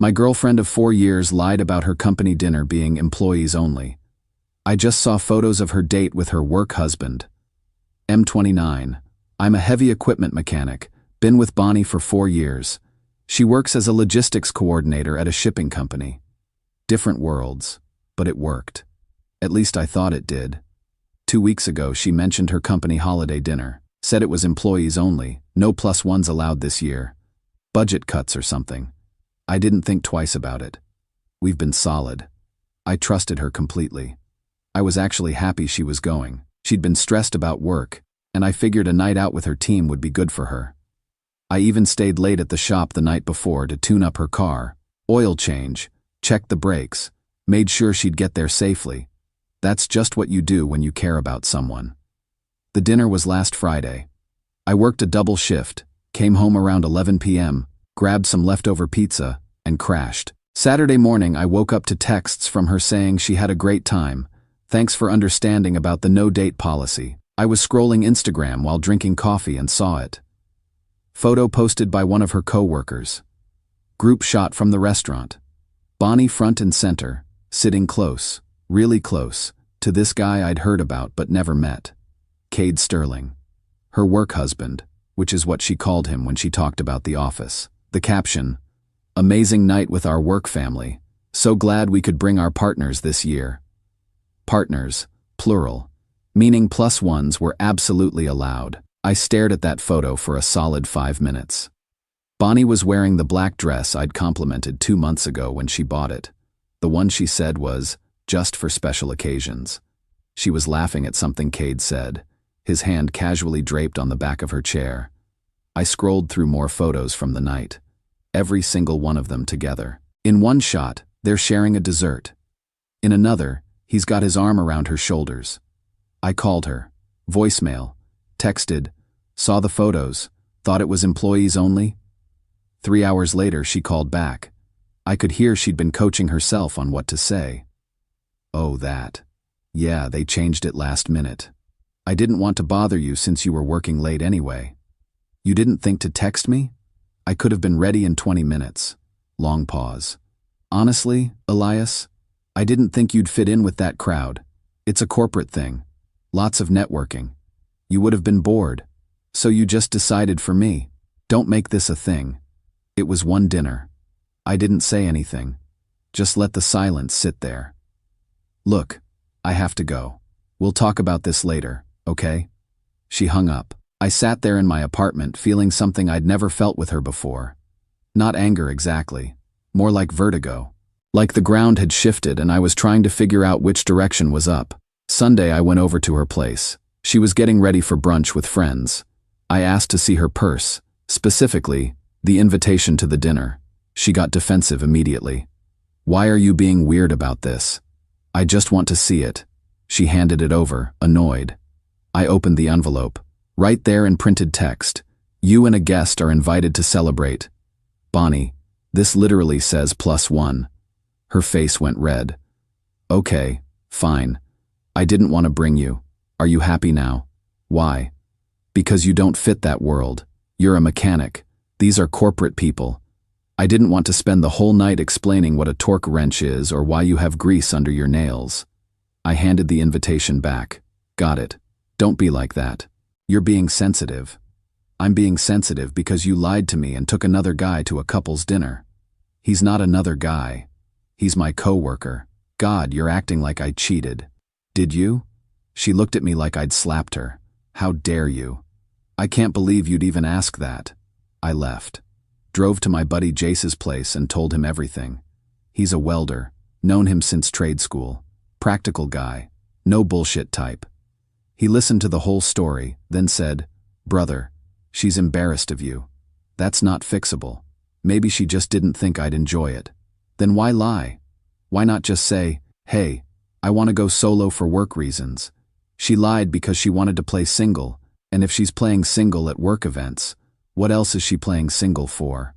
My girlfriend of 4 years lied about her company dinner being employees only. I just saw photos of her date with her work husband. M29. I'm a heavy equipment mechanic, been with Bonnie for 4 years. She works as a logistics coordinator at a shipping company. Different worlds, but it worked. At least I thought it did. 2 weeks ago she mentioned her company holiday dinner, said it was employees only, no plus ones allowed this year. Budget cuts or something. I didn't think twice about it. We've been solid. I trusted her completely. I was actually happy she was going. She'd been stressed about work, and I figured a night out with her team would be good for her. I even stayed late at the shop the night before to tune up her car, oil change, check the brakes, made sure she'd get there safely. That's just what you do when you care about someone. The dinner was last Friday. I worked a double shift, came home around 11 p.m., grabbed some leftover pizza, and crashed. Saturday morning I woke up to texts from her saying she had a great time. Thanks for understanding about the no-date policy. I was scrolling Instagram while drinking coffee and saw it. Photo posted by one of her co-workers. Group shot from the restaurant. Bonnie front and center, sitting close, really close, to this guy I'd heard about but never met. Cade Sterling. Her work husband, which is what she called him when she talked about the office. The caption, "Amazing night with our work family. So glad we could bring our partners this year." Partners, plural, meaning plus ones were absolutely allowed. I stared at that photo for a solid 5 minutes. Bonnie was wearing the black dress I'd complimented 2 months ago when she bought it. The one she said was, just for special occasions. She was laughing at something Cade said, his hand casually draped on the back of her chair. I scrolled through more photos from the night. Every single one of them together. In one shot, they're sharing a dessert. In another, he's got his arm around her shoulders. I called her. Voicemail. Texted. Saw the photos. Thought it was employees only. 3 hours later, she called back. I could hear she'd been coaching herself on what to say. Oh, that. Yeah, they changed it last minute. I didn't want to bother you since you were working late anyway. You didn't think to text me? I could have been ready in 20 minutes. Long pause. Honestly, Elias, I didn't think you'd fit in with that crowd. It's a corporate thing. Lots of networking. You would have been bored. So you just decided for me. Don't make this a thing. It was one dinner. I didn't say anything. Just let the silence sit there. Look, I have to go. We'll talk about this later, okay? She hung up. I sat there in my apartment feeling something I'd never felt with her before. Not anger exactly. More like vertigo. Like the ground had shifted and I was trying to figure out which direction was up. Sunday I went over to her place. She was getting ready for brunch with friends. I asked to see her purse, specifically, the invitation to the dinner. She got defensive immediately. Why are you being weird about this? I just want to see it. She handed it over, annoyed. I opened the envelope. Right there in printed text. You and a guest are invited to celebrate. Bonnie, this literally says +1. Her face went red. Okay, fine. I didn't want to bring you. Are you happy now? Why? Because you don't fit that world. You're a mechanic. These are corporate people. I didn't want to spend the whole night explaining what a torque wrench is or why you have grease under your nails. I handed the invitation back. Got it. Don't be like that. You're being sensitive. I'm being sensitive because you lied to me and took another guy to a couple's dinner. He's not another guy. He's my co-worker. God, you're acting like I cheated. Did you? She looked at me like I'd slapped her. How dare you? I can't believe you'd even ask that. I left. Drove to my buddy Jace's place and told him everything. He's a welder. Known him since trade school. Practical guy. No bullshit type. He listened to the whole story, then said, "Brother, she's embarrassed of you. That's not fixable. Maybe she just didn't think I'd enjoy it. Then why lie? Why not just say, hey, I want to go solo for work reasons." She lied because she wanted to play single, and if she's playing single at work events, what else is she playing single for?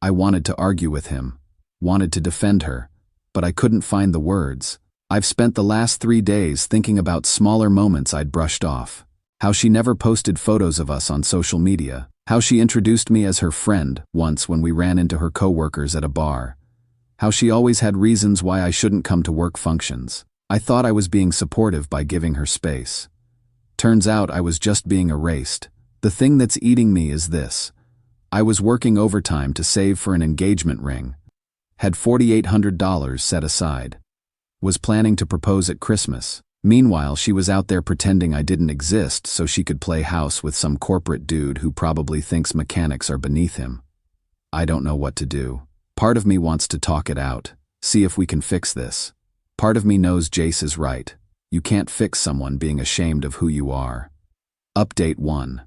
I wanted to argue with him, wanted to defend her, but I couldn't find the words. I've spent the last 3 days thinking about smaller moments I'd brushed off. How she never posted photos of us on social media. How she introduced me as her friend once when we ran into her coworkers at a bar. How she always had reasons why I shouldn't come to work functions. I thought I was being supportive by giving her space. Turns out I was just being erased. The thing that's eating me is this. I was working overtime to save for an engagement ring. Had $4,800 set aside. Was planning to propose at Christmas. Meanwhile, she was out there pretending I didn't exist so she could play house with some corporate dude who probably thinks mechanics are beneath him. I don't know what to do. Part of me wants to talk it out, see if we can fix this. Part of me knows Jace is right. You can't fix someone being ashamed of who you are. Update 1.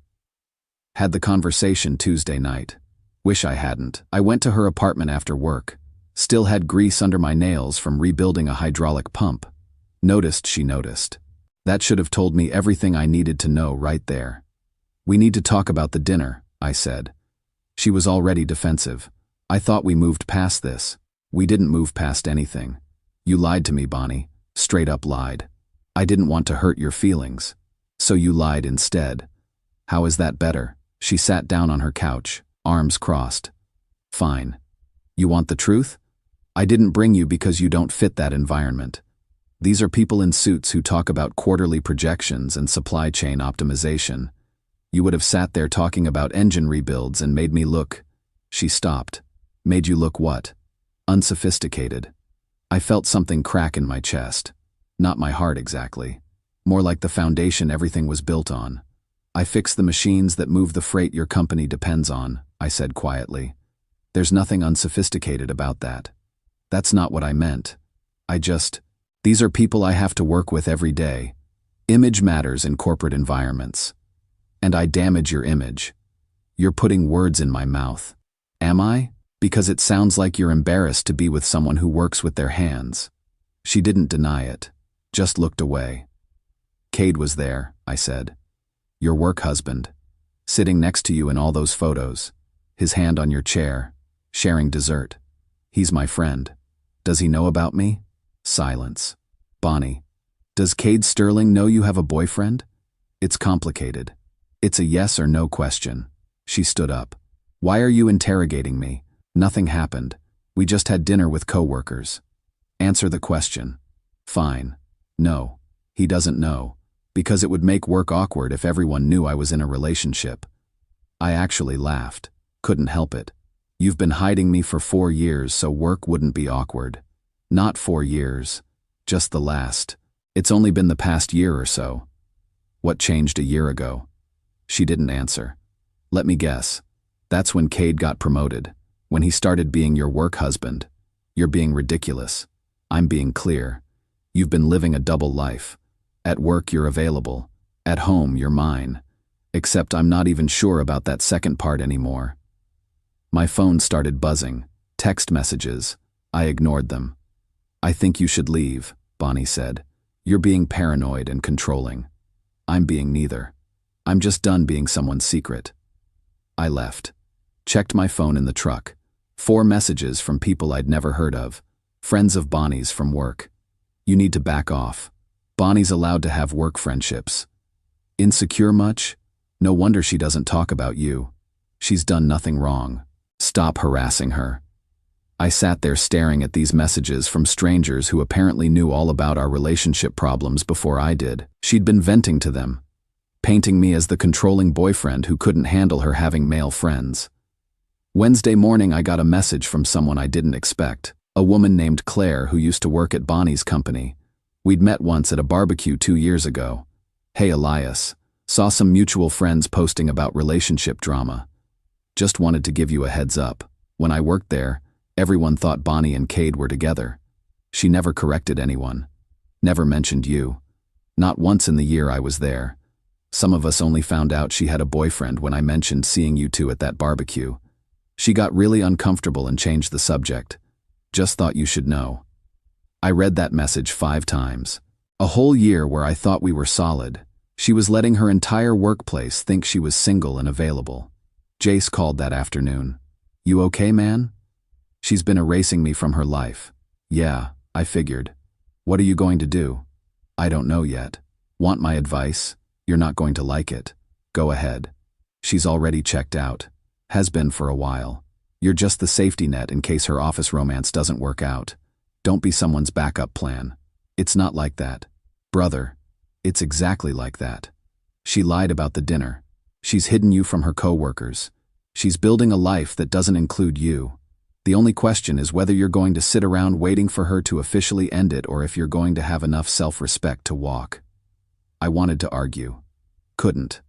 Had the conversation Tuesday night. Wish I hadn't. I went to her apartment after work. Still had grease under my nails from rebuilding a hydraulic pump. Noticed she noticed. That should have told me everything I needed to know right there. We need to talk about the dinner, I said. She was already defensive. I thought we moved past this. We didn't move past anything. You lied to me, Bonnie. Straight up lied. I didn't want to hurt your feelings. So you lied instead. How is that better? She sat down on her couch, arms crossed. Fine. You want the truth? I didn't bring you because you don't fit that environment. These are people in suits who talk about quarterly projections and supply chain optimization. You would have sat there talking about engine rebuilds and made me look. She stopped. Made you look what? Unsophisticated. I felt something crack in my chest. Not my heart exactly. More like the foundation everything was built on. I fix the machines that move the freight your company depends on, I said quietly. There's nothing unsophisticated about that. That's not what I meant. These are people I have to work with every day. Image matters in corporate environments. And I damage your image. You're putting words in my mouth. Am I? Because it sounds like you're embarrassed to be with someone who works with their hands. She didn't deny it, just looked away. Cade was there, I said. Your work husband. Sitting next to you in all those photos. His hand on your chair, sharing dessert. He's my friend. Does he know about me? Silence. Bonnie. Does Cade Sterling know you have a boyfriend? It's complicated. It's a yes or no question. She stood up. Why are you interrogating me? Nothing happened. We just had dinner with coworkers. Answer the question. Fine. No. He doesn't know. Because it would make work awkward if everyone knew I was in a relationship. I actually laughed. Couldn't help it. You've been hiding me for 4 years so work wouldn't be awkward. Not 4 years. Just the last. It's only been the past year or so. What changed a year ago? She didn't answer. Let me guess. That's when Cade got promoted. When he started being your work husband. You're being ridiculous. I'm being clear. You've been living a double life. At work you're available. At home you're mine. Except I'm not even sure about that second part anymore. My phone started buzzing. Text messages. I ignored them. I think you should leave, Bonnie said. You're being paranoid and controlling. I'm being neither. I'm just done being someone's secret. I left. Checked my phone in the truck. 4 messages from people I'd never heard of. Friends of Bonnie's from work. You need to back off. Bonnie's allowed to have work friendships. Insecure much? No wonder she doesn't talk about you. She's done nothing wrong. Stop harassing her. I sat there staring at these messages from strangers who apparently knew all about our relationship problems before I did. She'd been venting to them, painting me as the controlling boyfriend who couldn't handle her having male friends. Wednesday morning I got a message from someone I didn't expect, a woman named Claire who used to work at Bonnie's company. We'd met once at a barbecue 2 years ago. Hey Elias, saw some mutual friends posting about relationship drama. Just wanted to give you a heads up. When I worked there, everyone thought Bonnie and Cade were together. She never corrected anyone. Never mentioned you. Not once in the year I was there. Some of us only found out she had a boyfriend when I mentioned seeing you two at that barbecue. She got really uncomfortable and changed the subject. Just thought you should know. I read that message 5 times. A whole year where I thought we were solid. She was letting her entire workplace think she was single and available. Jace called that afternoon. You okay, man? She's been erasing me from her life. Yeah, I figured. What are you going to do? I don't know yet. Want my advice? You're not going to like it. Go ahead. She's already checked out. Has been for a while. You're just the safety net in case her office romance doesn't work out. Don't be someone's backup plan. It's not like that. Brother, it's exactly like that. She lied about the dinner. She's hidden you from her coworkers. She's building a life that doesn't include you. The only question is whether you're going to sit around waiting for her to officially end it or if you're going to have enough self-respect to walk. I wanted to argue. Couldn't.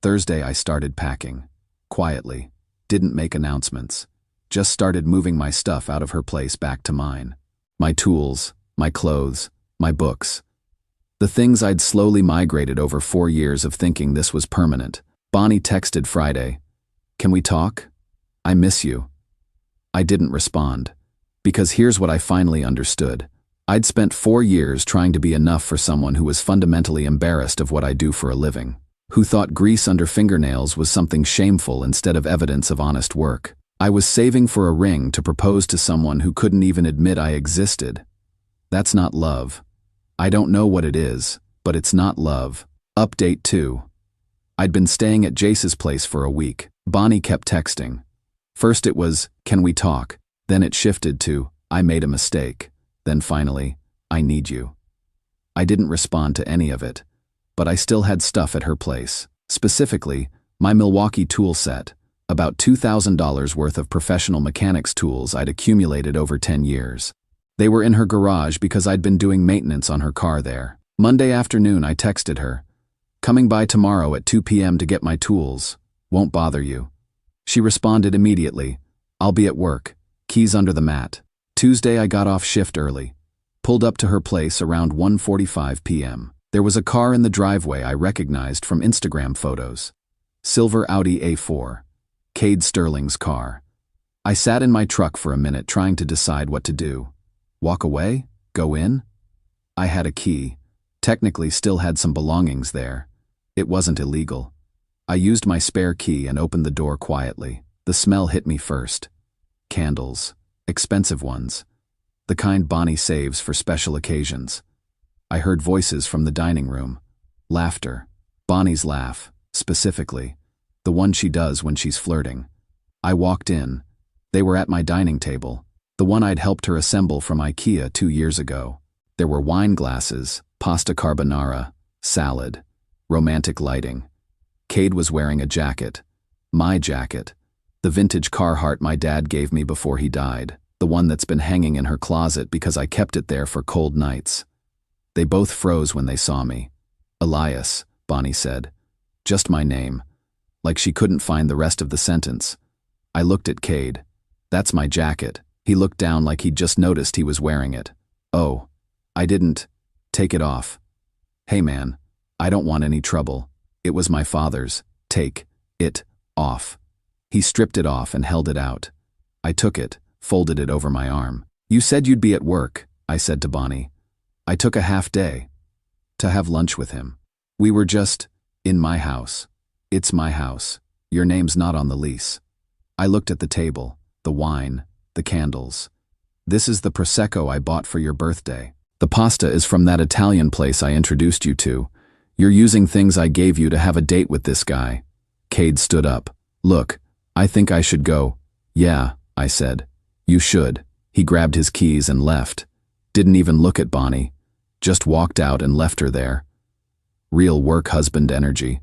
Thursday I started packing. Quietly. Didn't make announcements. Just started moving my stuff out of her place back to mine. My tools, my clothes, my books. The things I'd slowly migrated over 4 years of thinking this was permanent. Bonnie texted Friday. Can we talk? I miss you. I didn't respond. Because here's what I finally understood. I'd spent 4 years trying to be enough for someone who was fundamentally embarrassed of what I do for a living. Who thought grease under fingernails was something shameful instead of evidence of honest work. I was saving for a ring to propose to someone who couldn't even admit I existed. That's not love. I don't know what it is, but it's not love. Update 2. I'd been staying at Jace's place for a week. Bonnie kept texting. First it was, can we talk? Then it shifted to, I made a mistake. Then finally, I need you. I didn't respond to any of it, but I still had stuff at her place. Specifically, my Milwaukee tool set, about $2,000 worth of professional mechanics tools I'd accumulated over 10 years. They were in her garage because I'd been doing maintenance on her car there. Monday afternoon I texted her. Coming by tomorrow at 2 p.m. to get my tools. Won't bother you. She responded immediately. I'll be at work. Keys under the mat. Tuesday I got off shift early. Pulled up to her place around 1:45 p.m. There was a car in the driveway I recognized from Instagram photos. Silver Audi A4. Cade Sterling's car. I sat in my truck for a minute trying to decide what to do. Walk away? Go in? I had a key. Technically still had some belongings there. It wasn't illegal. I used my spare key and opened the door quietly. The smell hit me first. Candles. Expensive ones. The kind Bonnie saves for special occasions. I heard voices from the dining room. Laughter. Bonnie's laugh, specifically. The one she does when she's flirting. I walked in. They were at my dining table. The one I'd helped her assemble from IKEA 2 years ago. There were wine glasses, pasta carbonara, salad, romantic lighting. Cade was wearing a jacket. My jacket. The vintage Carhartt my dad gave me before he died. The one that's been hanging in her closet because I kept it there for cold nights. They both froze when they saw me. Elias, Bonnie said. Just my name. Like she couldn't find the rest of the sentence. I looked at Cade. That's my jacket. He looked down like he'd just noticed he was wearing it. Oh, I didn't. Take it off. Hey man, I don't want any trouble. It was my father's. Take it off. He stripped it off and held it out. I took it, folded it over my arm. You said you'd be at work, I said to Bonnie. I took a half day to have lunch with him. We were just in my house. It's my house. Your name's not on the lease. I looked at the table, the wine, the candles. This is the Prosecco I bought for your birthday. The pasta is from that Italian place I introduced you to. You're using things I gave you to have a date with this guy. Cade stood up. Look, I think I should go. Yeah, I said. You should. He grabbed his keys and left. Didn't even look at Bonnie. Just walked out and left her there. Real work husband energy.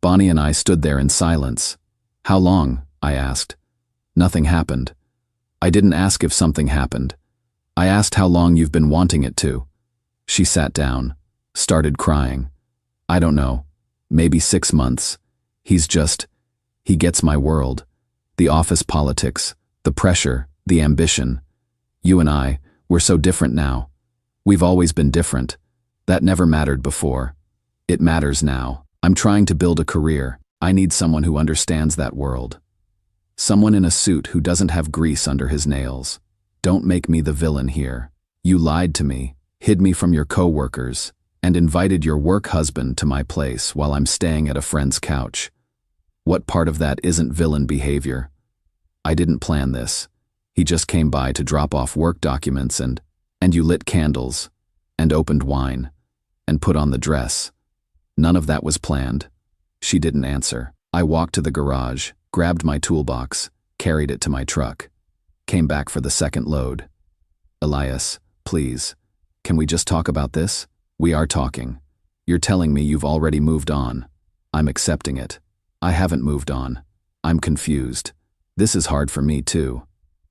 Bonnie and I stood there in silence. How long? I asked. Nothing happened. I didn't ask if something happened. I asked how long you've been wanting it to. She sat down, started crying. I don't know. Maybe 6 months. He gets my world. The office politics, the pressure, the ambition. You and I, we're so different now. We've always been different. That never mattered before. It matters now. I'm trying to build a career. I need someone who understands that world. Someone in a suit who doesn't have grease under his nails. Don't make me the villain here. You lied to me, hid me from your coworkers, and invited your work husband to my place while I'm staying at a friend's couch. What part of that isn't villain behavior? I didn't plan this. He just came by to drop off work documents and you lit candles, and opened wine, and put on the dress. None of that was planned. She didn't answer. I walked to the garage, grabbed my toolbox, carried it to my truck. Came back for the second load. Elias, please. Can we just talk about this? We are talking. You're telling me you've already moved on. I'm accepting it. I haven't moved on. I'm confused. This is hard for me too.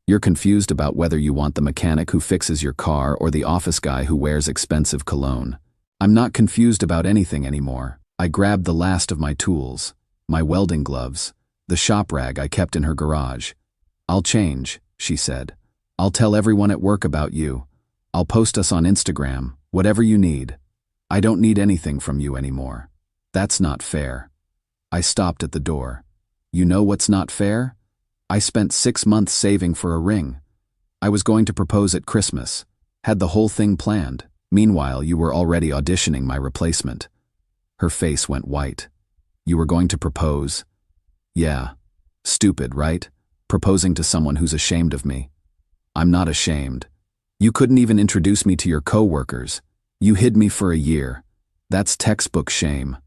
You're confused about whether you want the mechanic who fixes your car or the office guy who wears expensive cologne. I'm not confused about anything anymore. I grabbed the last of my tools, my welding gloves, the shop rag I kept in her garage. I'll change, she said. I'll tell everyone at work about you. I'll post us on Instagram, whatever you need. I don't need anything from you anymore. That's not fair. I stopped at the door. You know what's not fair? I spent 6 months saving for a ring. I was going to propose at Christmas, had the whole thing planned. Meanwhile, you were already auditioning my replacement. Her face went white. You were going to propose? Yeah. Stupid, right? Proposing to someone who's ashamed of me. I'm not ashamed. You couldn't even introduce me to your coworkers. You hid me for a year. That's textbook shame.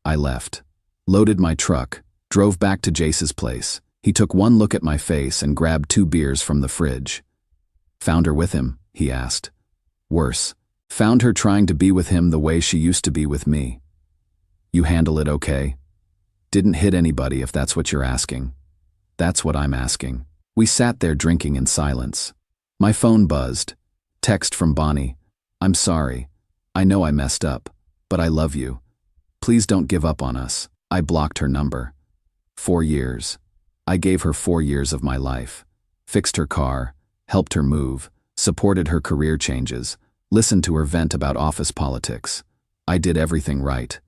I left, loaded my truck, drove back to Jace's place. He took one look at my face and grabbed 2 beers from the fridge. Found her with him? He asked. Worse, found her trying to be with him the way she used to be with me. You handle it okay? Didn't hit anybody if that's what you're asking. That's what I'm asking. We sat there drinking in silence. My phone buzzed. Text from Bonnie. I'm sorry. I know I messed up, but I love you. Please don't give up on us. I blocked her number. 4 years. I gave her 4 years of my life. Fixed her car, helped her move, supported her career changes, listened to her vent about office politics. I did everything right.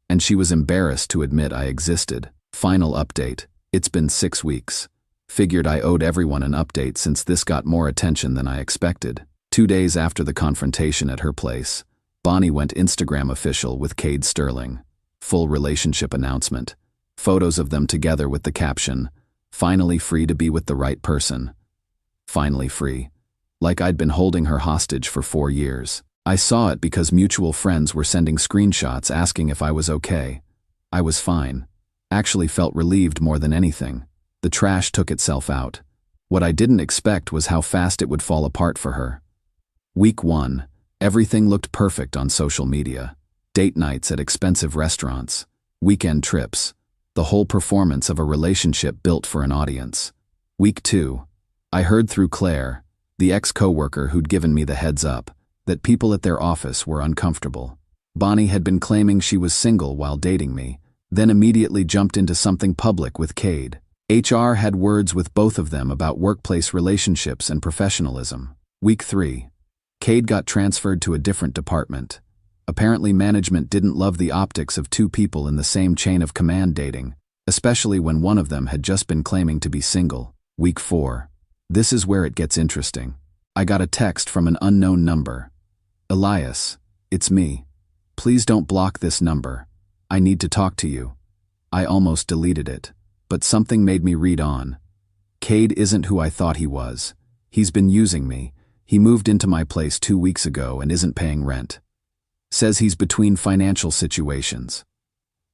And she was embarrassed to admit I existed. Final update. It's been 6 weeks. Figured I owed everyone an update since this got more attention than I expected. 2 days after the confrontation at her place, Bonnie went Instagram official with Cade Sterling. Full relationship announcement. Photos of them together with the caption, "Finally free to be with the right person." Finally free. Like I'd been holding her hostage for 4 years. I saw it because mutual friends were sending screenshots asking if I was okay. I was fine. Actually felt relieved more than anything. The trash took itself out. What I didn't expect was how fast it would fall apart for her. Week 1. Everything looked perfect on social media. Date nights at expensive restaurants. Weekend trips. The whole performance of a relationship built for an audience. Week 2. I heard through Claire, the ex-coworker who'd given me the heads up, that people at their office were uncomfortable. Bonnie had been claiming she was single while dating me, then immediately jumped into something public with Cade. HR had words with both of them about workplace relationships and professionalism. Week 3. Cade got transferred to a different department. Apparently management didn't love the optics of 2 people in the same chain of command dating, especially when one of them had just been claiming to be single. Week 4. This is where it gets interesting. I got a text from an unknown number. Elias, it's me. Please don't block this number. I need to talk to you. I almost deleted it, but something made me read on. Cade isn't who I thought he was. He's been using me. He moved into my place 2 weeks ago and isn't paying rent. Says he's between financial situations.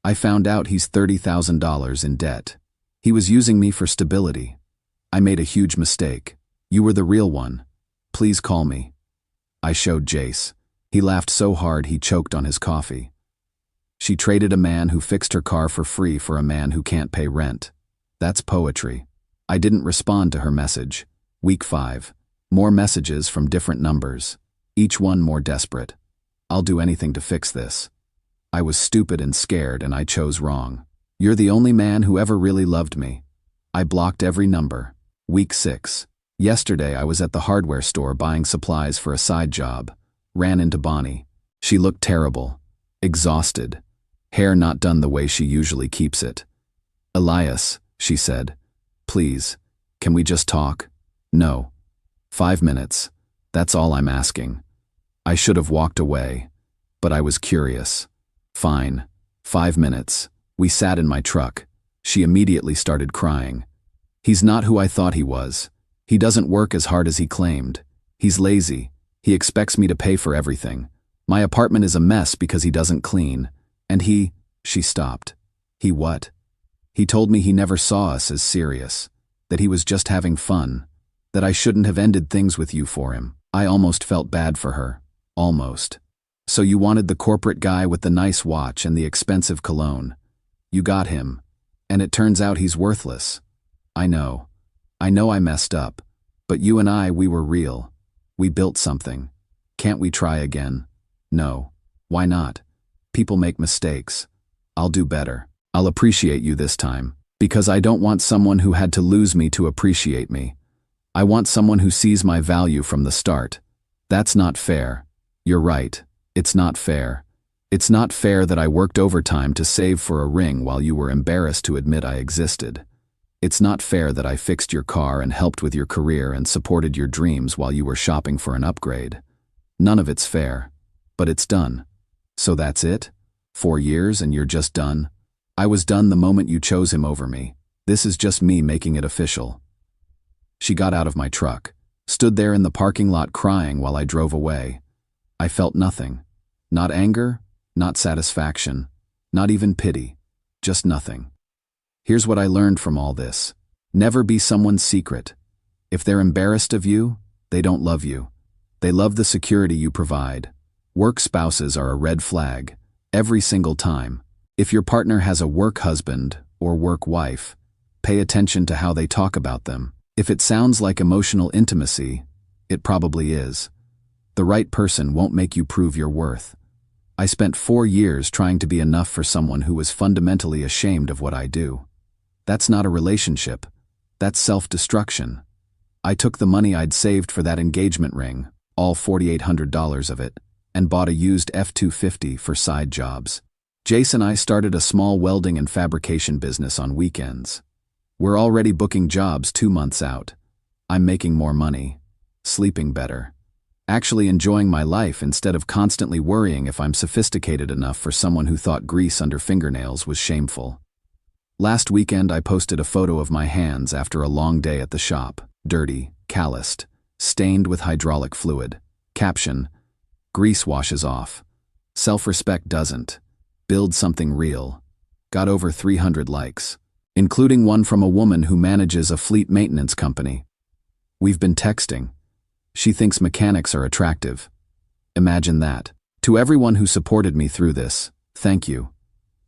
I found out he's $30,000 in debt. He was using me for stability. I made a huge mistake. You were the real one. Please call me. I showed Jace. He laughed so hard he choked on his coffee. She traded a man who fixed her car for free for a man who can't pay rent. That's poetry. I didn't respond to her message. Week 5. More messages from different numbers. Each one more desperate. I'll do anything to fix this. I was stupid and scared and I chose wrong. You're the only man who ever really loved me. I blocked every number. Week 6. Yesterday I was at the hardware store buying supplies for a side job. Ran into Bonnie. She looked terrible. Exhausted. Hair not done the way she usually keeps it. Elias, she said. Please, can we just talk? No. 5 minutes. That's all I'm asking. I should have walked away, but I was curious. Fine. 5 minutes. We sat in my truck. She immediately started crying. He's not who I thought he was. He doesn't work as hard as he claimed. He's lazy. He expects me to pay for everything. My apartment is a mess because he doesn't clean. And she stopped. He what? He told me he never saw us as serious, that he was just having fun, that I shouldn't have ended things with you for him. I almost felt bad for her. Almost. So you wanted the corporate guy with the nice watch and the expensive cologne. You got him. And it turns out he's worthless. I know I messed up. But you and we were real. We built something. Can't we try again? No. Why not? People make mistakes. I'll do better. I'll appreciate you this time. Because I don't want someone who had to lose me to appreciate me. I want someone who sees my value from the start. That's not fair. You're right. It's not fair. It's not fair that I worked overtime to save for a ring while you were embarrassed to admit I existed. It's not fair that I fixed your car and helped with your career and supported your dreams while you were shopping for an upgrade. None of it's fair. But it's done. So that's it? 4 years and you're just done? I was done the moment you chose him over me. This is just me making it official. She got out of my truck, stood there in the parking lot crying while I drove away. I felt nothing. Not anger, not satisfaction, not even pity. Just nothing. Here's what I learned from all this. Never be someone's secret. If they're embarrassed of you, they don't love you. They love the security you provide. Work spouses are a red flag. Every single time. If your partner has a work husband or work wife, pay attention to how they talk about them. If it sounds like emotional intimacy, it probably is. The right person won't make you prove your worth. I spent 4 years trying to be enough for someone who was fundamentally ashamed of what I do. That's not a relationship. That's self-destruction. I took the money I'd saved for that engagement ring, all $4,800 of it, and bought a used F-250 for side jobs. Jace and I started a small welding and fabrication business on weekends. We're already booking jobs 2 months out. I'm making more money, sleeping better, actually enjoying my life instead of constantly worrying if I'm sophisticated enough for someone who thought grease under fingernails was shameful. Last weekend I posted a photo of my hands after a long day at the shop, dirty, calloused, stained with hydraulic fluid. Caption: grease washes off. Self-respect doesn't. Build something real. Got over 300 likes, including one from a woman who manages a fleet maintenance company. We've been texting. She thinks mechanics are attractive. Imagine that. To everyone who supported me through this, thank you.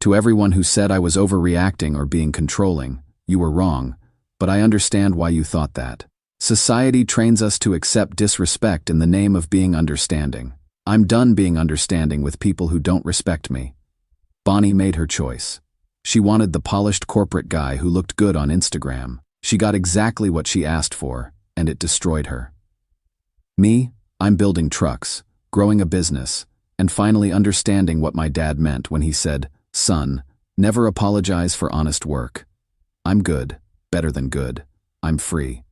To everyone who said I was overreacting or being controlling, you were wrong, but I understand why you thought that. Society trains us to accept disrespect in the name of being understanding. I'm done being understanding with people who don't respect me. Bonnie made her choice. She wanted the polished corporate guy who looked good on Instagram. She got exactly what she asked for, and it destroyed her. Me, I'm building trucks, growing a business, and finally understanding what my dad meant when he said, "Son, never apologize for honest work." I'm good, better than good. I'm free.